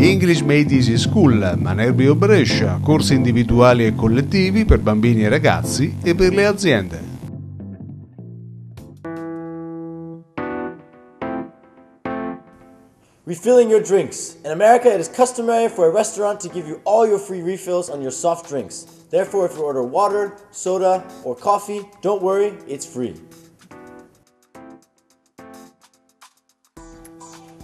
English Made Easy School, Manerbio Brescia, corsi individuali e collettivi per bambini e ragazzi e per le aziende. Refilling your drinks. In America, it is customary for a restaurant to give you all your free refills on your soft drinks. Therefore, if you order water, soda, or coffee, don't worry, it's free.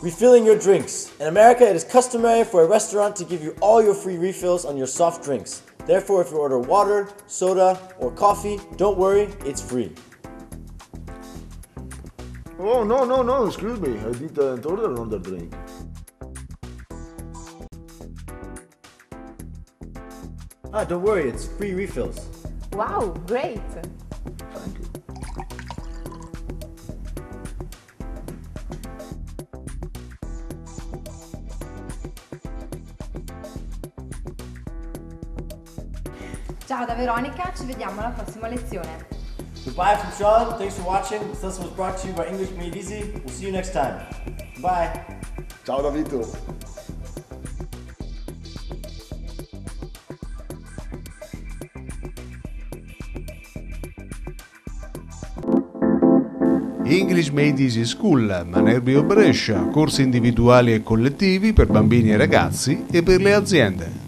Refilling your drinks. In America, it is customary for a restaurant to give you all your free refills on your soft drinks. Therefore, if you order water, soda, or coffee, don't worry, it's free. Oh, no, excuse me. I didn't order another drink. Don't worry, it's free refills. Wow, great! Thank you. Ciao da Veronica, ci vediamo alla prossima lezione. Goodbye from Sean. Thanks for watching. This lesson was brought to you by English Made Easy. We'll see you next time. Bye. Ciao Davito. English Made Easy School, Manerbio Brescia, corsi individuali e collettivi per bambini e ragazzi e per le aziende.